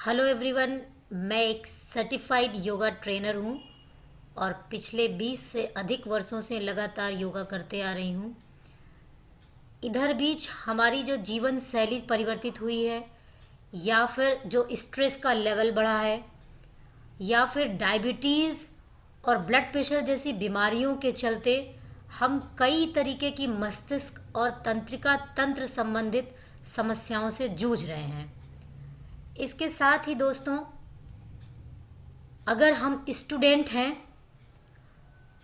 Hello everyone. मैं एक certified yoga trainer हूँ और पिछले 20 से अधिक वर्षों से लगातार योगा करते आ रही हूँ। इधर बीच हमारी जो जीवन शैली परिवर्तित हुई है, या फिर जो स्ट्रेस का लेवल बढ़ा है, या फिर डायबिटीज़ और ब्लड प्रेशर जैसी बीमारियों के चलते हम कई तरीके की मस्तिष्क और तंत्रिका तंत्र संबंधित समस्याओं से जूझ रहे हैं। इसके साथ ही दोस्तों, अगर हम स्टूडेंट हैं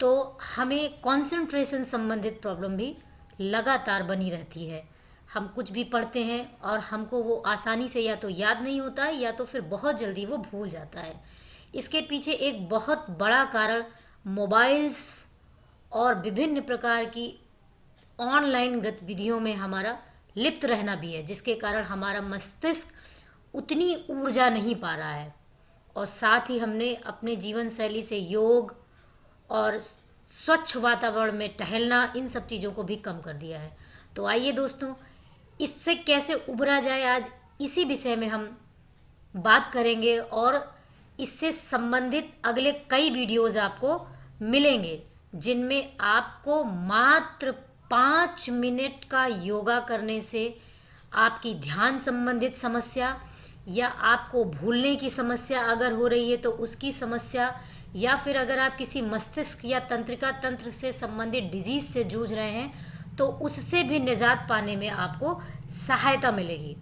तो हमें कंसंट्रेशन संबंधित प्रॉब्लम भी लगातार बनी रहती है। हम कुछ भी पढ़ते हैं और हमको वो आसानी से या तो याद नहीं होता है या तो फिर बहुत जल्दी वो भूल जाता है। इसके पीछे एक बहुत बड़ा कारण मोबाइल्स और विभिन्न प्रकार की ऑनलाइन गतिविधियों में हमारा लिप्त रहना भी है, जिसके कारण हमारा मस्तिष्क उतनी ऊर्जा नहीं पा रहा है। और साथ ही हमने अपने जीवन शैली से योग और स्वच्छ वातावरण में टहलना, इन सब चीज़ों को भी कम कर दिया है। तो आइए दोस्तों, इससे कैसे उभरा जाए, आज इसी विषय में हम बात करेंगे और इससे संबंधित अगले कई वीडियोज़ आपको मिलेंगे, जिनमें आपको मात्र 5 मिनट का योगा करने से आपकी ध्यान संबंधित समस्या, या आपको भूलने की समस्या अगर हो रही है तो उसकी समस्या, या फिर अगर आप किसी मस्तिष्क या तंत्रिका तंत्र से संबंधित डिजीज से जूझ रहे हैं तो उससे भी निजात पाने में आपको सहायता मिलेगी।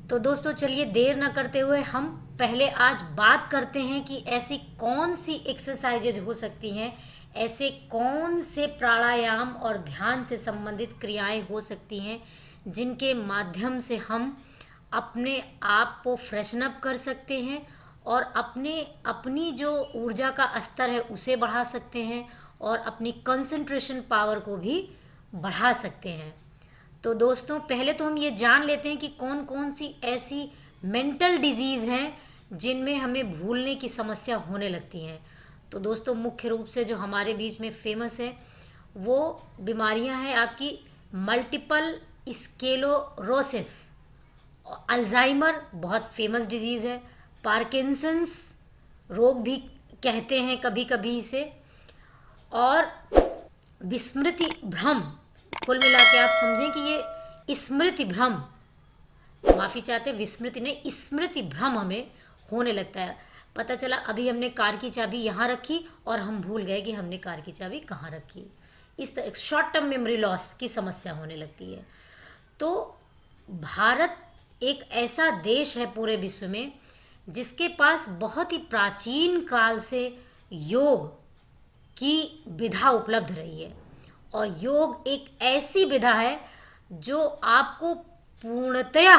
तो दोस्तों, चलिए देर न करते हुए हम पहले आज बात करते हैं कि ऐसी कौन सी एक्सरसाइजेज हो सकती हैं, ऐसे कौन से प्राणायाम और ध्यान से संबंधित क्रियाएं हो सकती हैं जिनके माध्यम से हम अपने आप को फ्रेशन अप कर सकते हैं और अपनी जो ऊर्जा का स्तर है उसे बढ़ा सकते हैं और अपनी कंसंट्रेशन पावर को भी बढ़ा सकते हैं। तो दोस्तों, पहले तो हम ये जान लेते हैं कि कौन कौन सी ऐसी मेंटल डिजीज़ हैं जिनमें हमें भूलने की समस्या होने लगती हैं। तो दोस्तों, मुख्य रूप से जो हमारे बीच में फेमस है वो बीमारियां हैं आपकी मल्टीपल स्क्लेरोसिस, अल्जाइमर बहुत फेमस डिजीज़ है, पार्किंसंस रोग भी कहते हैं कभी कभी इसे, और विस्मृति भ्रम। कुल मिला के आप समझें कि ये स्मृति भ्रम, माफ़ी चाहते, विस्मृति नहीं, स्मृति भ्रम हमें होने लगता है। पता चला अभी हमने कार की चाबी यहाँ रखी और हम भूल गए कि हमने कार की चाबी कहाँ रखी। इस तरह शॉर्ट टर्म मेमोरी लॉस की समस्या होने लगती है। तो भारत एक ऐसा देश है पूरे विश्व में जिसके पास बहुत ही प्राचीन काल से योग की विधा उपलब्ध रही है, और योग एक ऐसी विधा है जो आपको पूर्णतया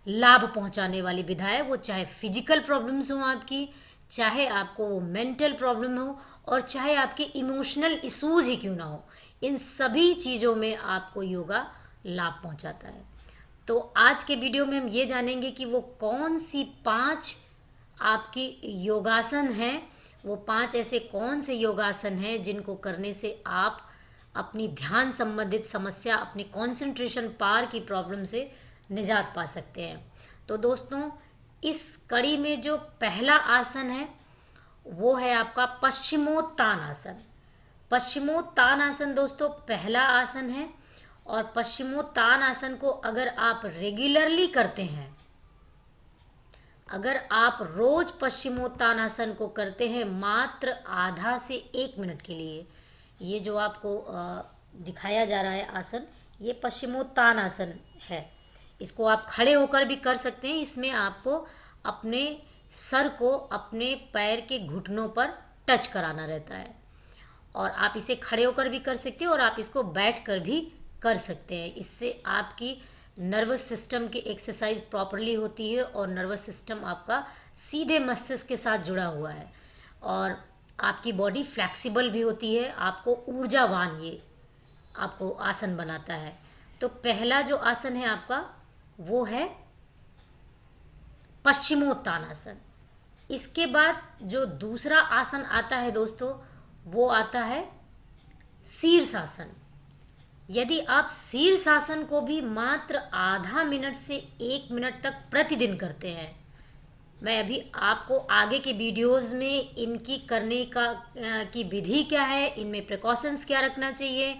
लाभ पहुंचाने वाली विधा है। वो चाहे फिजिकल प्रॉब्लम्स हो आपकी, चाहे आपको वो मेंटल प्रॉब्लम हो, और चाहे आपके इमोशनल इशूज़ ही क्यों ना हो, इन सभी चीज़ों में आपको योगा लाभ पहुंचाता है। तो आज के वीडियो में हम ये जानेंगे कि वो कौन सी 5 आपकी योगासन हैं, वो 5 ऐसे कौन से योगासन हैं जिनको करने से आप अपनी ध्यान संबंधित समस्या, अपनी कंसंट्रेशन पावर की प्रॉब्लम से निजात पा सकते हैं। तो दोस्तों, इस कड़ी में जो पहला आसन है वो है आपका पश्चिमोत्तानासन। पश्चिमोत्तानासन दोस्तों पहला आसन है, और पश्चिमोत्तानासन को अगर आप रेगुलरली करते हैं, अगर आप रोज पश्चिमोत्तानासन को करते हैं मात्र आधा से 1 मिनट के लिए, ये जो आपको दिखाया जा रहा है आसन, ये पश्चिमोत्तानासन है। इसको आप खड़े होकर भी कर सकते हैं। इसमें आपको अपने सर को अपने पैर के घुटनों पर टच कराना रहता है, और आप इसे खड़े होकर भी कर सकते हैं और आप इसको बैठ कर भी कर सकते हैं। इससे आपकी नर्वस सिस्टम की एक्सरसाइज प्रॉपरली होती है और नर्वस सिस्टम आपका सीधे मस्तिष्क के साथ जुड़ा हुआ है, और आपकी बॉडी फ्लेक्सिबल भी होती है, आपको ऊर्जावान ये आपको आसन बनाता है। तो पहला जो आसन है आपका वो है पश्चिमोत्तानासन। इसके बाद जो दूसरा आसन आता है दोस्तों, वो आता है शीर्षासन। यदि आप शीर्षासन को भी मात्र आधा मिनट से 1 मिनट तक प्रतिदिन करते हैं, मैं अभी आपको आगे के वीडियोस में इनकी करने की विधि क्या है, इनमें प्रिकॉशंस क्या रखना चाहिए,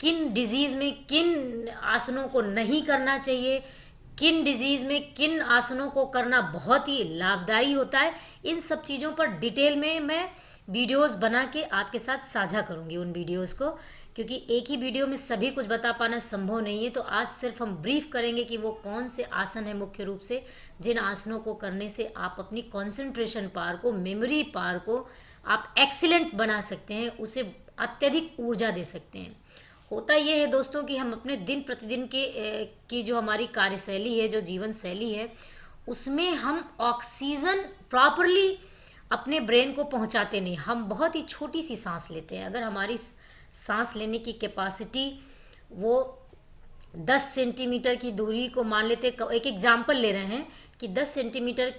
किन डिजीज़ में किन आसनों को नहीं करना चाहिए, किन डिजीज़ में किन आसनों को करना बहुत ही लाभदायी होता है, इन सब चीज़ों पर डिटेल में मैं वीडियोस बना के आपके साथ साझा करूंगी उन वीडियोस को, क्योंकि एक ही वीडियो में सभी कुछ बता पाना संभव नहीं है। तो आज सिर्फ हम ब्रीफ करेंगे कि वो कौन से आसन है मुख्य रूप से जिन आसनों को करने से आप अपनी कंसंट्रेशन पावर को, मेमोरी पावर को आप एक्सीलेंट बना सकते हैं, उसे अत्यधिक ऊर्जा दे सकते हैं। होता यह है दोस्तों कि हम अपने दिन प्रतिदिन की जो हमारी कार्यशैली है, जो जीवन शैली है, उसमें हम ऑक्सीजन प्रॉपरली अपने ब्रेन को पहुंचाते नहीं। हम बहुत ही छोटी सी सांस लेते हैं। अगर हमारी सांस लेने की कैपेसिटी वो 10 सेंटीमीटर की दूरी को मान लेते, एक एग्जाम्पल ले रहे हैं कि 10 सेंटीमीटर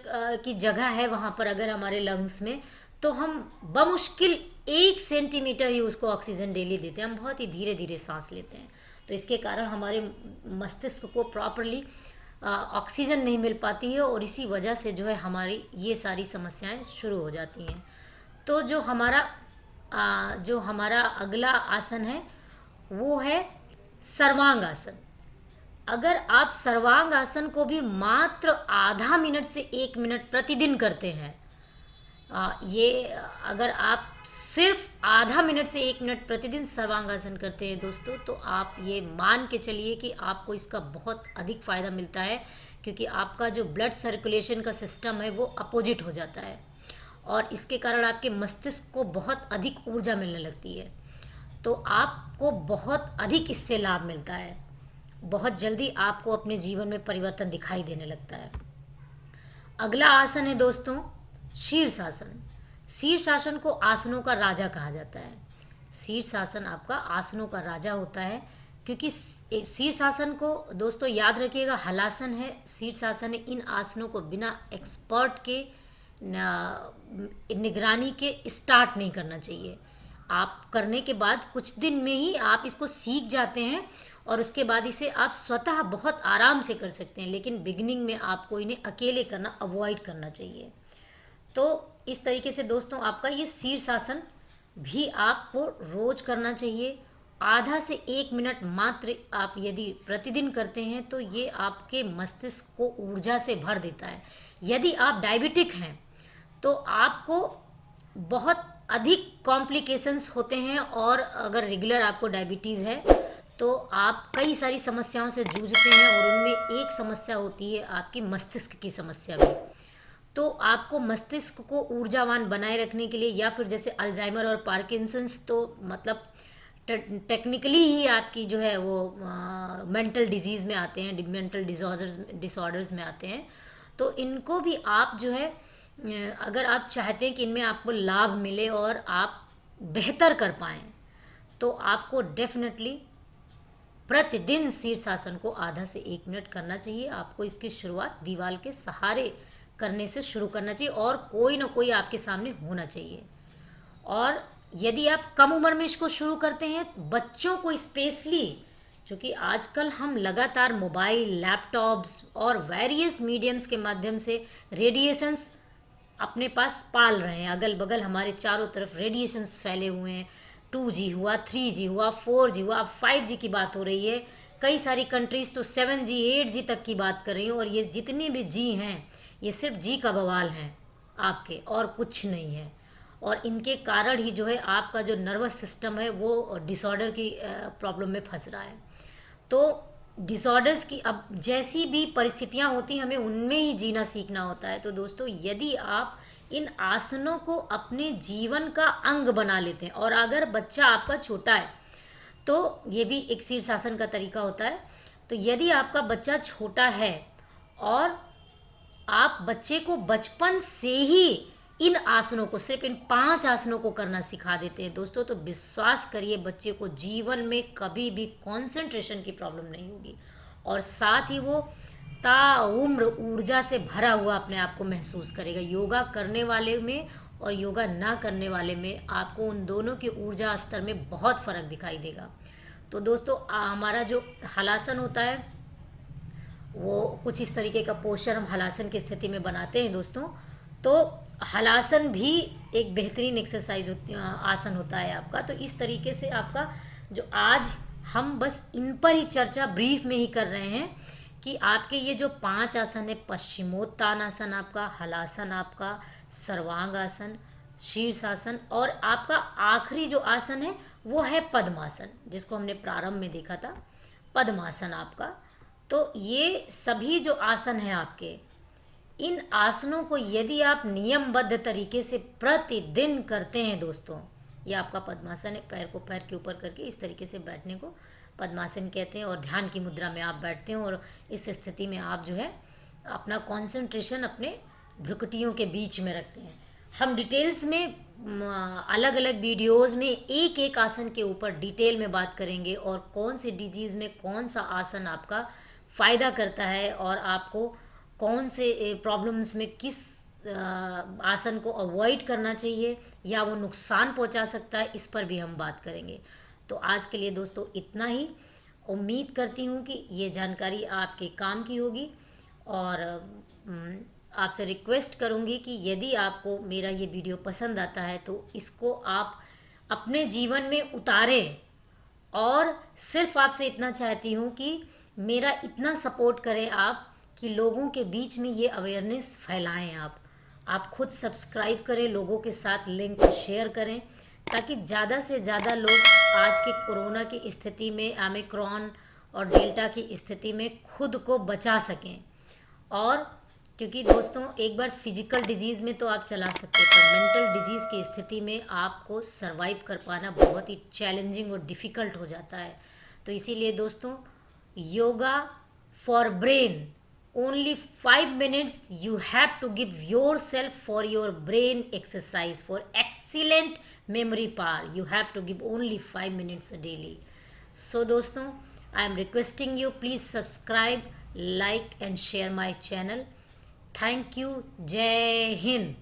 की जगह है वहाँ पर अगर हमारे लंग्स में, तो हम बमुश्किल 1 सेंटीमीटर ही उसको ऑक्सीजन डेली देते हैं। हम बहुत ही धीरे धीरे सांस लेते हैं, तो इसके कारण हमारे मस्तिष्क को प्रॉपरली ऑक्सीजन नहीं मिल पाती है और इसी वजह से जो है हमारी ये सारी समस्याएं शुरू हो जाती हैं। तो जो हमारा अगला आसन है वो है सर्वांग आसन। अगर आप सर्वांग आसन को भी मात्र आधा मिनट से 1 मिनट प्रतिदिन करते हैं, ये अगर आप सिर्फ आधा मिनट से 1 मिनट प्रतिदिन सर्वांगासन करते हैं दोस्तों, तो आप ये मान के चलिए कि आपको इसका बहुत अधिक फ़ायदा मिलता है, क्योंकि आपका जो ब्लड सर्कुलेशन का सिस्टम है वो अपोजिट हो जाता है और इसके कारण आपके मस्तिष्क को बहुत अधिक ऊर्जा मिलने लगती है। तो आपको बहुत अधिक इससे लाभ मिलता है, बहुत जल्दी आपको अपने जीवन में परिवर्तन दिखाई देने लगता है। अगला आसन है दोस्तों शीर्षासन। शीर्षासन को आसनों का राजा कहा जाता है। शीर्षासन आपका आसनों का राजा होता है, क्योंकि शीर्षासन को दोस्तों याद रखिएगा हलासन है, शीर्षासन है। इन आसनों को बिना एक्सपर्ट के निगरानी के स्टार्ट नहीं करना चाहिए। आप करने के बाद कुछ दिन में ही आप इसको सीख जाते हैं और उसके बाद इसे आप स्वतः बहुत आराम से कर सकते हैं, लेकिन बिगिनिंग में आपको इन्हें अकेले करना अवॉइड करना चाहिए। तो इस तरीके से दोस्तों आपका ये शीर्षासन भी आपको रोज करना चाहिए। आधा से 1 मिनट मात्र आप यदि प्रतिदिन करते हैं तो ये आपके मस्तिष्क को ऊर्जा से भर देता है। यदि आप डायबिटिक हैं तो आपको बहुत अधिक कॉम्प्लिकेशंस होते हैं, और अगर रेगुलर आपको डायबिटीज़ है तो आप कई सारी समस्याओं से जूझते हैं, और उनमें एक समस्या होती है आपकी मस्तिष्क की समस्या भी। तो आपको मस्तिष्क को ऊर्जावान बनाए रखने के लिए, या फिर जैसे अल्जाइमर और पार्किंसंस तो मतलब टेक्निकली ही आपकी जो है वो मेंटल डिजीज़ में आते हैं, मेंटल डिसऑर्डर्स में आते हैं। तो इनको भी आप जो है अगर आप चाहते हैं कि इनमें आपको लाभ मिले और आप बेहतर कर पाएँ, तो आपको डेफिनेटली प्रतिदिन शीर्षासन को आधा से 1 मिनट करना चाहिए। आपको इसकी शुरुआत दीवार के सहारे करने से शुरू करना चाहिए और कोई ना कोई आपके सामने होना चाहिए। और यदि आप कम उम्र में इसको शुरू करते हैं, बच्चों को स्पेशली, क्योंकि आजकल हम लगातार मोबाइल, लैपटॉप्स और वेरियस मीडियम्स के माध्यम से रेडिएशंस अपने पास पाल रहे हैं। अगल बगल हमारे चारों तरफ रेडिएशंस फैले हुए हैं। 2G हुआ, 3G हुआ, 4G हुआ, अब 5G की बात हो रही है। कई सारी कंट्रीज़ तो 7G 8G तक की बात कर रही हैं, और ये जितने भी जी हैं ये सिर्फ जी का बवाल है आपके, और कुछ नहीं है। और इनके कारण ही जो है आपका जो नर्वस सिस्टम है वो डिसऑर्डर की प्रॉब्लम में फंस रहा है। तो डिसऑर्डर्स की अब जैसी भी परिस्थितियां होती हैं, हमें उनमें ही जीना सीखना होता है। तो दोस्तों यदि आप इन आसनों को अपने जीवन का अंग बना लेते हैं, और अगर बच्चा आपका छोटा है तो ये भी एक शीर्षासन का तरीका होता है। तो यदि आपका बच्चा छोटा है और आप बच्चे को बचपन से ही इन आसनों को, सिर्फ इन 5 आसनों को करना सिखा देते हैं दोस्तों, तो विश्वास करिए बच्चे को जीवन में कभी भी कंसंट्रेशन की प्रॉब्लम नहीं होगी, और साथ ही वो ताउम्र ऊर्जा से भरा हुआ अपने आप को महसूस करेगा। योगा करने वाले में और योगा ना करने वाले में आपको उन दोनों के ऊर्जा स्तर में बहुत फ़र्क दिखाई देगा। तो दोस्तों हमारा जो हलासन होता है वो कुछ इस तरीके का पोस्चर हम हलासन की स्थिति में बनाते हैं दोस्तों। तो हलासन भी एक बेहतरीन एक्सरसाइज आसन होता है आपका। तो इस तरीके से आपका जो आज हम बस इन पर ही चर्चा ब्रीफ में ही कर रहे हैं कि आपके ये जो 5 आसन है, पश्चिमोत्तानासन आपका, हलासन आपका, सर्वांगासन, शीर्षासन, और आपका आखिरी जो आसन है वो है पद्मासन, जिसको हमने प्रारंभ में देखा था, पद्मासन आपका। तो ये सभी जो आसन हैं आपके, इन आसनों को यदि आप नियमबद्ध तरीके से प्रतिदिन करते हैं दोस्तों, ये आपका पद्मासन है। पैर को पैर के ऊपर करके इस तरीके से बैठने को पद्मासन कहते हैं, और ध्यान की मुद्रा में आप बैठते हैं और इस स्थिति में आप जो है अपना कंसंट्रेशन अपने भ्रुकुटियों के बीच में रखते हैं। हम डिटेल्स में अलग अलग वीडियोस में एक एक आसन के ऊपर डिटेल में बात करेंगे, और कौन सी डिजीज़ में कौन सा आसन आपका फ़ायदा करता है और आपको कौन से प्रॉब्लम्स में किस आसन को अवॉइड करना चाहिए या वो नुकसान पहुंचा सकता है, इस पर भी हम बात करेंगे। तो आज के लिए दोस्तों इतना ही। उम्मीद करती हूँ कि ये जानकारी आपके काम की होगी, और आपसे रिक्वेस्ट करूँगी कि यदि आपको मेरा ये वीडियो पसंद आता है तो इसको आप अपने जीवन में उतारें, और सिर्फ आपसे इतना चाहती हूँ कि मेरा इतना सपोर्ट करें आप कि लोगों के बीच में ये अवेयरनेस फैलाएं। आप खुद सब्सक्राइब करें, लोगों के साथ लिंक शेयर करें, ताकि ज़्यादा से ज़्यादा लोग आज के कोरोना की स्थिति में, ओमिक्रॉन और डेल्टा की स्थिति में खुद को बचा सकें। और क्योंकि दोस्तों एक बार फिजिकल डिजीज़ में तो आप चला सकते हैं, पर मेंटल डिजीज़ की स्थिति में आपको सरवाइव कर पाना बहुत ही चैलेंजिंग और डिफ़िकल्ट हो जाता है। तो इसीलिए दोस्तों, yoga for brain, only 5 minutes you have to give yourself for your brain exercise, for excellent memory power you have to give only 5 minutes daily. So दोस्तों, I am requesting you, please subscribe, like and share my channel. Thank you. जय हिंद।